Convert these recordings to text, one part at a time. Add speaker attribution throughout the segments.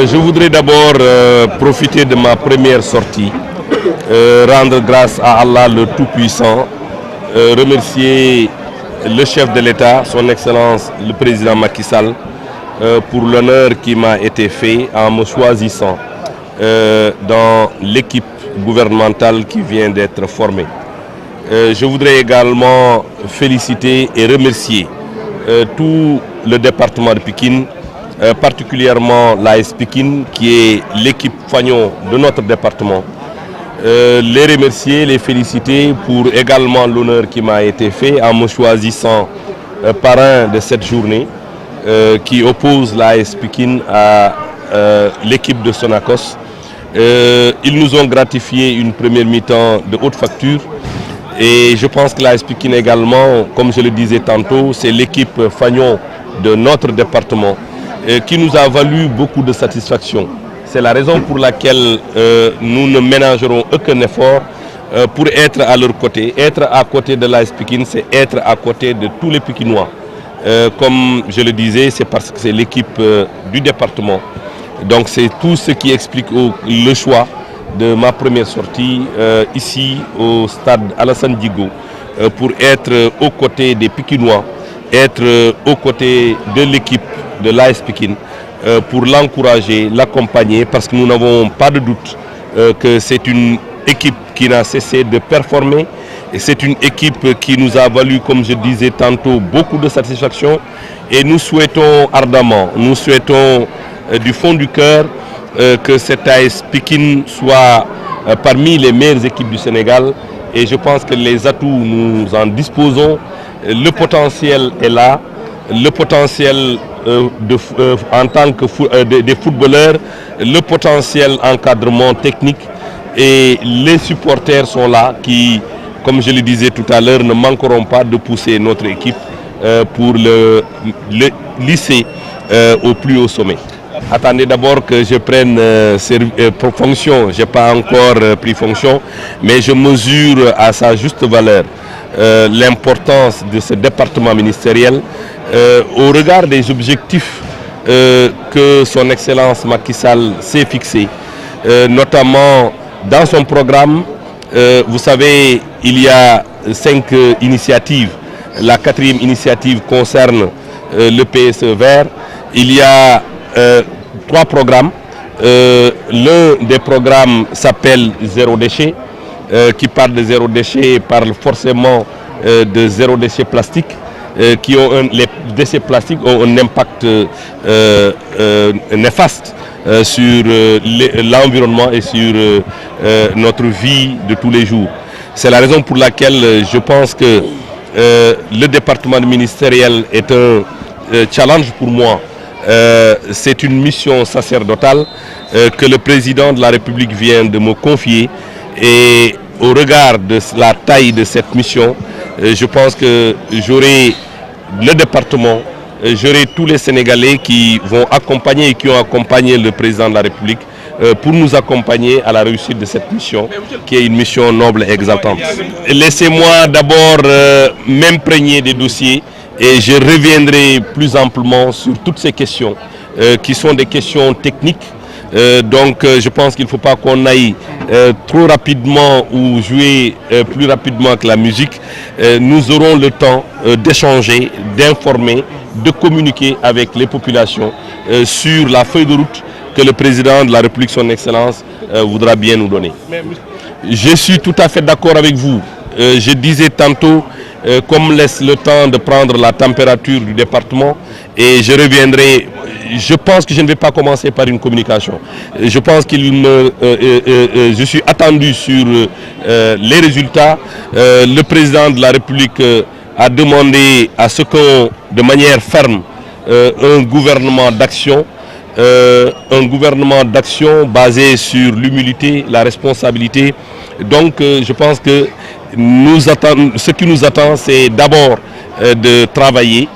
Speaker 1: Je voudrais d'abord profiter de ma première sortie, rendre grâce à Allah le Tout-Puissant, remercier le chef de l'État, son Excellence le Président Macky Sall, pour l'honneur qui m'a été fait en me choisissant dans l'équipe gouvernementale qui vient d'être formée. Je voudrais également féliciter et remercier tout le département de Pikine, particulièrement l'AS Pikine qui est l'équipe fanion de notre département. Les remercier, les féliciter pour également l'honneur qui m'a été fait en me choisissant parrain de cette journée qui oppose l'AS Pikine à l'équipe de Sonacos. Ils nous ont gratifié une première mi-temps de haute facture et je pense que l'AS Pikine également, comme je le disais tantôt, c'est l'équipe fanion de notre département qui nous a valu beaucoup de satisfaction. C'est la raison pour laquelle nous ne ménagerons aucun effort pour être à leur côté. Être à côté de l'AS Pikine, c'est être à côté de tous les Pikinois. Comme je le disais, c'est parce que c'est l'équipe du département. Donc c'est tout ce qui explique le choix de ma première sortie ici au stade Alassane Djigo pour être aux côtés des Pikinois, être aux côtés de l'équipe de l'AS Pikine pour l'encourager, l'accompagner parce que nous n'avons pas de doute que c'est une équipe qui n'a cessé de performer et c'est une équipe qui nous a valu, comme je disais tantôt, beaucoup de satisfaction et nous souhaitons ardemment, nous souhaitons du fond du cœur que cette AS Pikine soit parmi les meilleures équipes du Sénégal et je pense que les atouts, nous en disposons, le potentiel est là, le potentiel en tant que des footballeurs, le potentiel encadrement technique et les supporters sont là qui, comme je le disais tout à l'heure, ne manqueront pas de pousser notre équipe pour le lisser au plus haut sommet. Attendez d'abord que je prenne fonction, je n'ai pas encore pris fonction, mais je mesure à sa juste valeur l'importance de ce département ministériel au regard des objectifs que son Excellence Macky Sall s'est fixés, notamment dans son programme. Vous savez, il y a 5 initiatives. La 4e initiative concerne le PSE vert. Il y a 3 programmes. L'un des programmes s'appelle Zéro déchet, qui parle de zéro déchet, parle forcément de zéro déchet plastique, les déchets plastiques ont un impact néfaste sur l'environnement et sur notre vie de tous les jours. C'est la raison pour laquelle je pense que le département ministériel est un challenge pour moi. C'est une mission sacerdotale que le président de la République vient de me confier et au regard de la taille de cette mission, je pense que j'aurai le département, j'aurai tous les Sénégalais qui vont accompagner et qui ont accompagné le président de la République pour nous accompagner à la réussite de cette mission, qui est une mission noble et exaltante. Laissez-moi d'abord m'imprégner des dossiers et je reviendrai plus amplement sur toutes ces questions qui sont des questions techniques. Donc je pense qu'il ne faut pas qu'on aille trop rapidement ou jouer plus rapidement que la musique. Nous aurons le temps d'échanger, d'informer, de communiquer avec les populations sur la feuille de route que le président de la République, son Excellence, voudra bien nous donner. Je suis tout à fait d'accord avec vous. Je disais tantôt, comme laisse le temps de prendre la température du département, et je reviendrai. Je pense que je ne vais pas commencer par une communication. Je pense je suis attendu sur les résultats. Le président de la République a demandé à ce qu'on, de manière ferme, un gouvernement d'action basé sur l'humilité, la responsabilité. Donc je pense que ce qui nous attend, c'est d'abord de travailler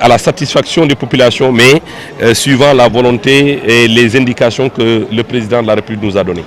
Speaker 1: à la satisfaction des populations, mais suivant la volonté et les indications que le président de la République nous a données.